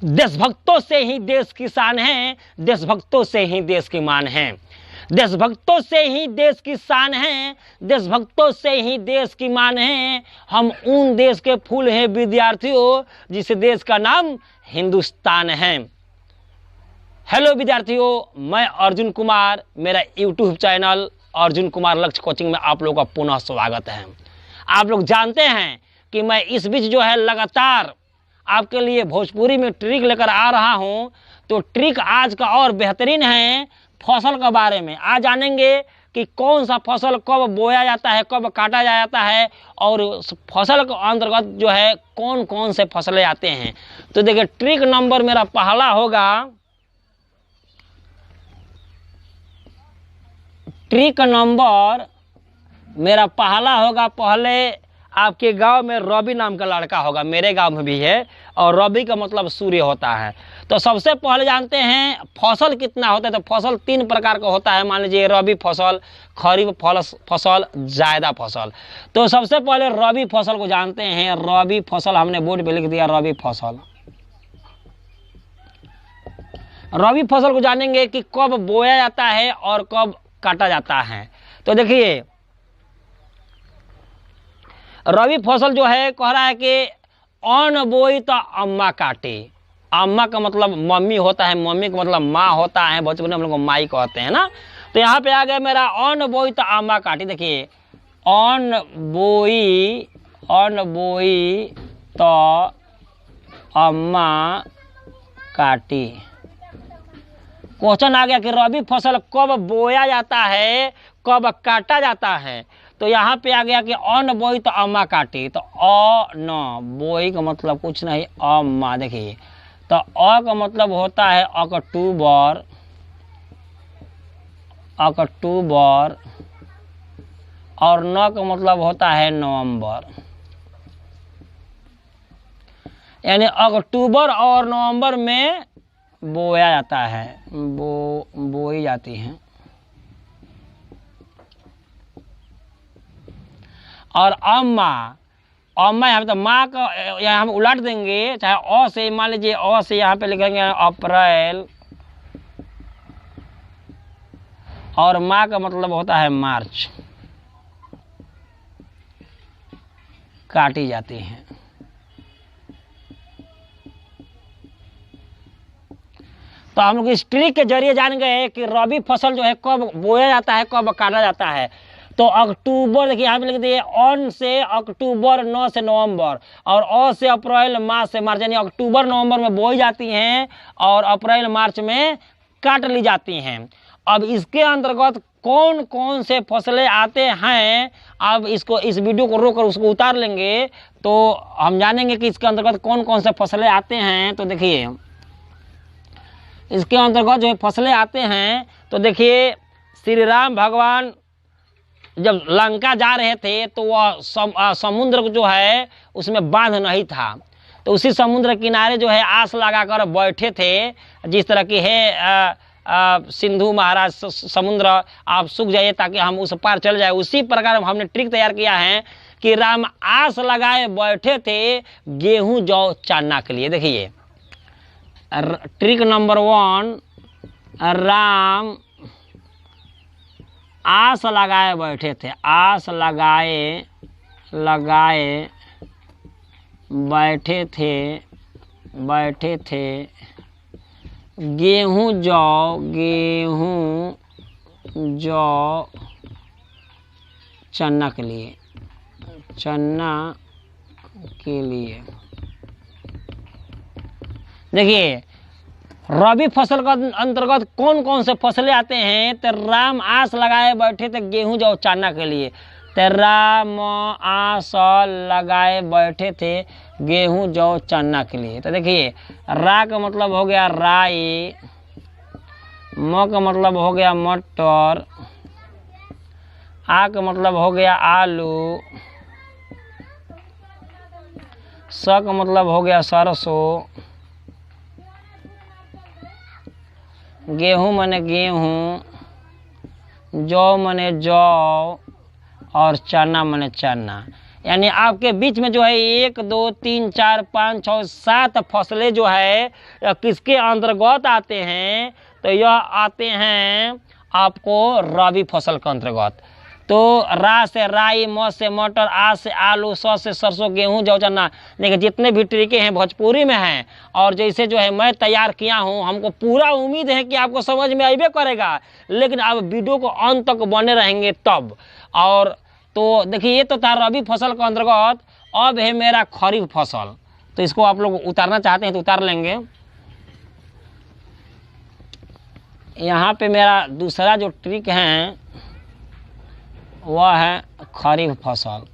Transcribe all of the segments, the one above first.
देशभक्तों से ही देश की शान है, देशभक्तों से ही देश की मान है। देशभक्तों से ही देश की शान है, देशभक्तों से ही देश की मान है। हम उन देश के फूल हैं विद्यार्थियों, जिस देश का नाम हिंदुस्तान है। हेलो विद्यार्थियों, मैं अर्जुन कुमार, मेरा यूट्यूब चैनल अर्जुन कुमार लक्ष्य कोचिंग में आप लोगों का पुनः स्वागत है। आप लोग जानते हैं कि मैं इस बीच जो है लगातार आपके लिए भोजपुरी में ट्रिक लेकर आ रहा हूं। तो ट्रिक आज का और बेहतरीन है फसल के बारे में। आज जानेंगे कि कौन सा फसल कब बोया जाता है, कब काटा जाता है, और फसल के अंतर्गत जो है कौन कौन से फसलें आते हैं। तो देखिए, ट्रिक नंबर मेरा पहला होगा, ट्रिक नंबर मेरा पहला होगा, पहले आपके गांव में रवि नाम का लड़का होगा, मेरे गांव में भी है, और रवि का मतलब सूर्य होता है। तो सबसे पहले जानते हैं फसल कितना होता है। तो फसल 3 प्रकार का होता है। मान लीजिए रबी फसल, खरीफ फसल, जायदा फसल। तो सबसे पहले रबी फसल को जानते हैं। रबी फसल हमने बोर्ड पे लिख दिया, रबी फसल। रबी फसल को जानेंगे कि कब बोया जाता है और कब काटा जाता है। तो देखिए, रबी फसल जो है कह रहा है कि अन्न बोई तो अम्मा काटे। अम्मा का मतलब मम्मी होता है, मम्मी का मतलब माँ होता है, बचपन में हम लोग को माई कहते हैं ना। तो यहाँ पे आ गया मेरा अन्न बोई तो अम्मा काटी। देखिए, अन्न बोई तो अम्मा काटी। क्वेश्चन आ गया कि रबी फसल कब बोया जाता है, कब काटा जाता है। तो यहाँ पे आ गया कि अन्न बोई तो अम्मा काटी। तो अन्न बोई का मतलब कुछ नहीं, अम्मा। देखिए, तो अ का मतलब होता है अक्टूबर, और न का मतलब होता है नवंबर। यानी अक्टूबर और नवंबर में बोया जाता है, बोई जाती हैं। और अम्मा यहाँ पे तो माँ का यहाँ हम उलट देंगे, चाहे अ से, मान लीजिए अ से यहाँ पे लिखेंगे अप्रैल, और माँ का मतलब होता है मार्च, काटी जाती हैं। तो हम लोग इस ट्रिक के जरिए जान गए कि रबी फसल जो है कब बोया जाता है, कब काटा जाता है। तो अक्टूबर, देखिए यहाँ पे लिख दिए, अन से अक्टूबर, न से नवंबर, और अ से अप्रैल, मा से मार्च। यानी अक्टूबर नवंबर में बोई जाती हैं और अप्रैल मार्च में काट ली जाती हैं। अब इसके अंतर्गत कौन कौन से फसलें आते हैं, अब इसको, इस वीडियो को रोक कर उसको उतार लेंगे तो हम जानेंगे कि इसके अंतर्गत कौन कौन से फसलें आते हैं। तो देखिए, इसके अंतर्गत जो फसलें आते हैं, तो देखिए, श्री राम भगवान जब लंका जा रहे थे तो वह समुद्र जो है उसमें बांध नहीं था। तो उसी समुद्र किनारे जो है आस लगाकर बैठे थे, जिस तरह की है सिंधु महाराज समुद्र आप सूख जाइए ताकि हम उस पार चल जाए। उसी प्रकार हमने ट्रिक तैयार किया है कि राम आस लगाए बैठे थे गेहूं जौ चना के लिए। देखिए, ट्रिक नंबर 1, राम आस लगाए बैठे थे, आस लगाए बैठे थे गेहूं जौ चना के लिए। देखिए, रबी फसल का अंतर्गत कौन कौन से फसलें आते हैं। तो राम आस लगाए बैठे थे गेहूं जौ चना के लिए। तो राम आस लगाए बैठे थे गेहूं जौ चना के लिए। तो देखिए, रा का मतलब हो गया राई, म का मतलब हो गया मटर, आ का मतलब हो गया आलू, स का मतलब हो गया सरसों, गेहूं माने गेहूं, जौ माने जौ, और चना माने चना। यानी आपके बीच में जो है 1 2 3 4 5 6 7 फसलें जो है किसके अंतर्गत आते हैं, तो यह आते हैं आपको रबी फसल के अंतर्गत। तो रा से राई, म से मटर, आ से आलू, स से सरसों, गेहूं, जौ, चना, देखिए जितने भी तरीके हैं भोजपुरी में हैं। और जैसे जो है मैं तैयार किया हूं, हमको पूरा उम्मीद है कि आपको समझ में आइबे करेगा, लेकिन आप वीडियो को अंत तक बने रहेंगे तब। और तो देखिए ये तो था रबी फसल के अंतर्गत। अब है मेरा खरीफ फसल, तो इसको आप लोग उतारना चाहते हैं तो उतार लेंगे। यहाँ पे मेरा दूसरा जो ट्रिक है वह है खरीफ फसल।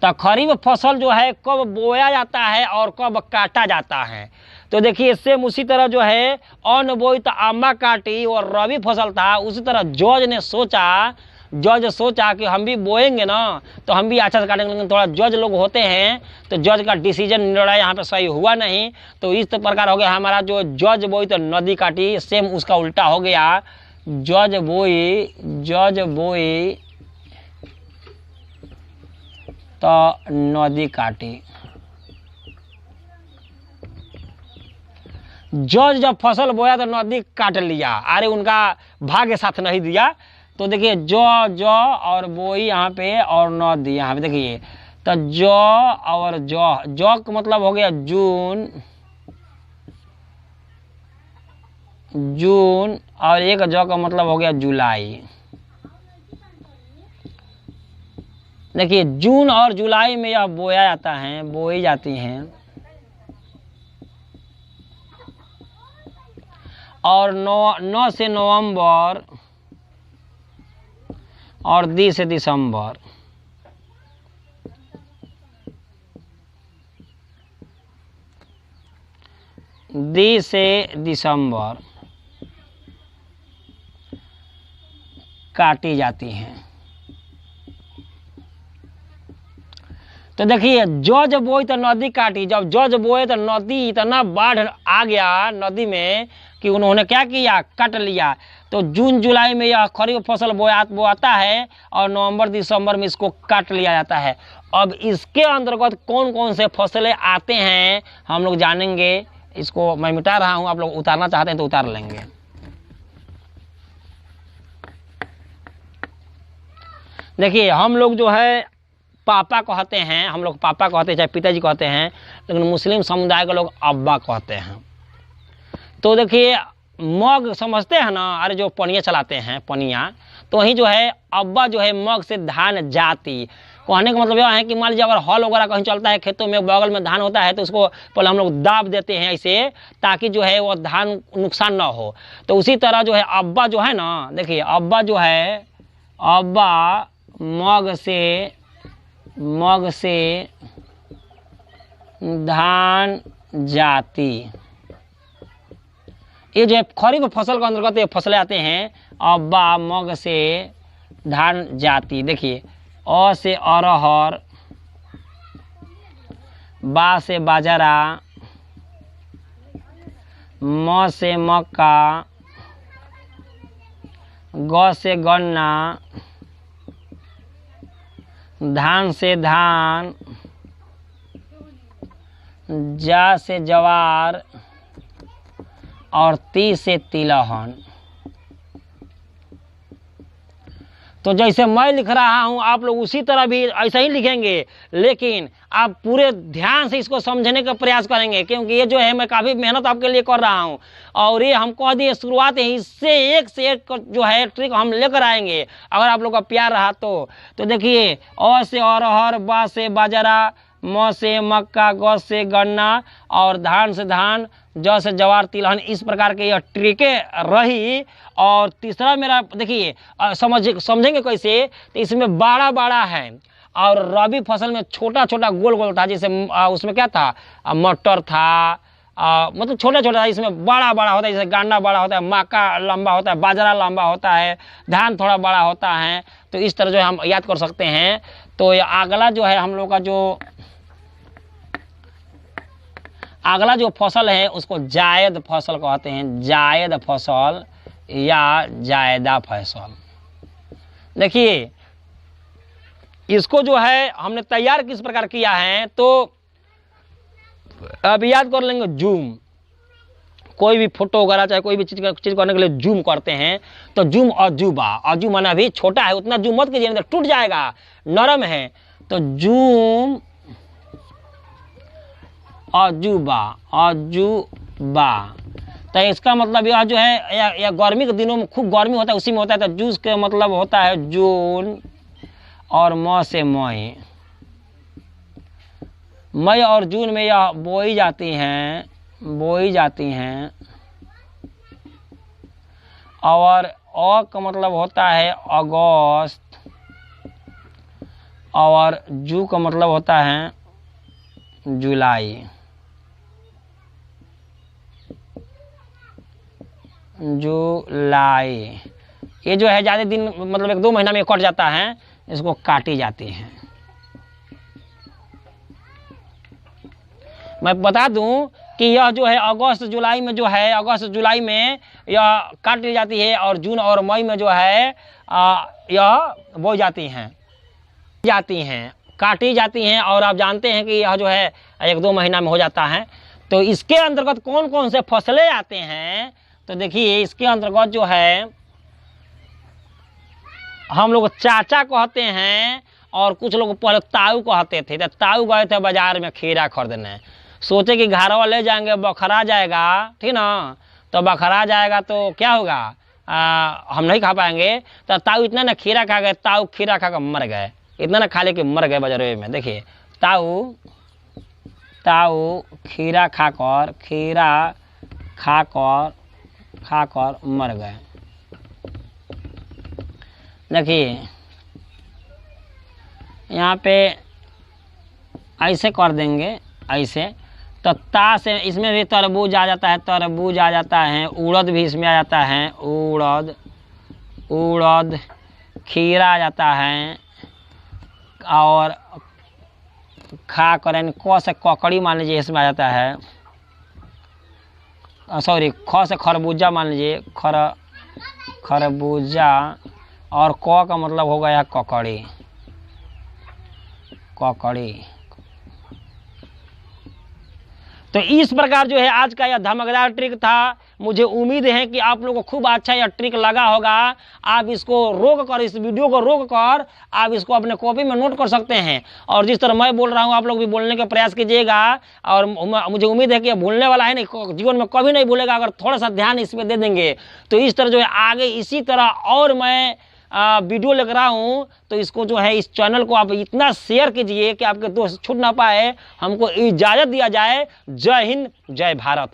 तो खरीफ फसल जो है कब बोया जाता है और कब काटा जाता है, तो देखिए सेम उसी तरह जो है अन्न बोई तो अम्मा काटी और रबी फसल था, उसी तरह जज सोचा कि हम भी बोएंगे ना तो हम भी अच्छा से काटेंगे, लेकिन थोड़ा जज लोग होते हैं तो जज का डिसीजन निर्णय यहाँ पे सही हुआ नहीं। तो इस प्रकार हो गया हमारा जो जज बोई तो नदी काटी, सेम उसका उल्टा हो गया जज बोई तो नदी काटी। जज जब फसल बोया तो नदी काट लिया, अरे उनका भाग्य साथ नहीं दिया। तो देखिए जो और बोई यहाँ पे और नदी यहाँ पे देखिए, तो जो और जो का मतलब हो गया जून और एक जो का मतलब हो गया जुलाई। देखिए जून और जुलाई में यह बोया जाता है, बोई जाती हैं। और 9 से नवंबर और 10 से दिसंबर। काटी जाती हैं। तो देखिए जज बोई तो नदी काटी, जब जज बोए तो नदी इतना बाढ़ आ गया नदी में कि उन्होंने क्या किया, काट लिया। तो जून जुलाई में यह खरीफ फसल बोआता है और नवंबर दिसंबर में इसको काट लिया जाता है। अब इसके अंतर्गत कौन कौन से फसलें आते हैं हम लोग जानेंगे। इसको मैं मिटा रहा हूं, आप लोग उतारना चाहते हैं तो उतार लेंगे। देखिए हम लोग जो है पापा कहते हैं, हम लोग पापा कहते हैं, चाहे पिताजी कहते हैं, लेकिन मुस्लिम समुदाय के लोग अब्बा कहते हैं। तो देखिए मग समझते हैं ना, अरे जो पनिया चलाते हैं पनिया, तो वही जो है अब्बा जो है मग से धान जाती। कहने का मतलब यह है कि मान लीजिए अगर हल वगैरह कहीं चलता है खेतों में, बगल में धान होता है, तो उसको पहले हम लोग दाब देते हैं ऐसे, ताकि जो है वो धान नुकसान ना हो। तो उसी तरह जो है अब्बा जो है ना, देखिए अब्बा जो है, अब्बा मग से धान जाती। ये जो है खरीफ फसल के अंतर्गत ये फसलें आते हैं। अब्बा मग से धान जाती। देखिए अ से अरहर, बा से बाजरा, म से मक्का, ग से गन्ना, धान से धान, जा से जवार और ती से तिलहन। तो जैसे मैं लिख रहा हूं आप लोग उसी तरह भी ऐसा ही लिखेंगे, लेकिन आप पूरे ध्यान से इसको समझने का प्रयास करेंगे, क्योंकि ये जो है मैं काफ़ी मेहनत आपके लिए कर रहा हूं। और ये हम कह दिए शुरुआत है, इससे एक से एक जो है ट्रिक हम लेकर आएंगे अगर आप लोग का प्यार रहा तो देखिए अ से अरहर, बा से बाजरा, म से मक्का, ग से गन्ना और धान से धान, ज से जवार तिलहन। इस प्रकार के यह ट्रिकें रही। और तीसरा मेरा देखिए समझेंगे कैसे, तो इसमें बड़ा है और रबी फसल में छोटा छोटा गोल गोल था। जैसे उसमें क्या था, मटर था, मतलब छोटा छोटा था। इसमें बड़ा होता है, जैसे गांडा बड़ा होता है, मक्का लंबा होता है, बाजरा लंबा होता है, धान थोड़ा बड़ा होता है। तो इस तरह जो है हम याद कर सकते हैं। तो अगला जो है हम लोग का जो अगला जो फसल है उसको जायद फसल कहते हैं, जायद फसल या जायदा फसल। देखिए इसको जो है हमने तैयार किस प्रकार किया है, तो अब याद कर लेंगे जूम। कोई भी फोटो वगैरह चाहे कोई भी चीज करने के लिए जूम करते हैं, तो जूम अजूबा, अजू माना भी छोटा है, उतना जूम मत कीजिए नहीं तो टूट जाएगा, नरम है। तो जूम अजूबा, अजूबा। तो इसका मतलब यह जो है या गर्मी के दिनों में खूब गर्मी होता है उसी में होता है। तो जूस का मतलब होता है जून और म से मई। मई और जून में यह बोई जाती हैं, बोई जाती हैं। और अ का मतलब होता है अगस्त, और जू का मतलब होता है जुलाई। जुलाई ये जो है ज़्यादा दिन मतलब 1-2 महीना में कट जाता है, इसको काटी जाती है। मैं बता दूं कि यह जो है अगस्त जुलाई में जो है, अगस्त जुलाई में यह काट ली जाती है, और जून और मई में जो है यह बो जाती हैं, काटी जाती हैं। और आप जानते हैं कि यह जो है 1-2 महीना में हो जाता है। तो इसके अंतर्गत कौन कौन से फसलें आते हैं, तो देखिए इसके अंतर्गत जो है हम लोग चाचा कहते हैं, और कुछ लोग पहले ताऊ कहते थे। तो ताऊ गए थे बाजार में खीरा खरीदने, सोचे कि घरवा ले जाएंगे बखरा जाएगा, ठीक ना। तो बखरा जाएगा तो क्या होगा, हम नहीं खा पाएंगे। तो ताऊ इतना ना खीरा खा गए, ताऊ खीरा खा कर मर गए, इतना ना खा ले कि मर गए बाजार में। देखिए ताऊ खीरा खाकर मर गए। देखिए यहाँ पे ऐसे कर देंगे, ऐसे। तो ता से इसमें भी तरबूज आ जाता है, तरबूज आ जाता है। उड़द भी इसमें आ जाता है, उड़द। खीरा आ जाता है, और खा करें क से ककड़ी मान लीजिए इसमें आ जाता है, सॉरी ख से खरबूजा मान लीजिए, खरबूजा। और क का मतलब हो गया ककड़ी। तो इस प्रकार जो है आज का यह धमाकेदार ट्रिक था। मुझे उम्मीद है कि आप लोगों को खूब अच्छा यह ट्रिक लगा होगा। आप इसको रोक कर, इस वीडियो को रोक कर आप इसको अपने कॉपी में नोट कर सकते हैं, और जिस तरह मैं बोल रहा हूँ आप लोग भी बोलने का प्रयास कीजिएगा। और मुझे उम्मीद है कि यह भूलने वाला है नहीं, जीवन में कभी नहीं भूलेगा अगर थोड़ा सा ध्यान इसमें दे देंगे। तो इस तरह जो है आगे इसी तरह और मैं वीडियो लेकर आऊँ, तो इसको जो है इस चैनल को आप इतना शेयर कीजिए कि आपके दोस्त छूट ना पाए। हमको इजाज़त दिया जाए। जय हिंद, जय भारत।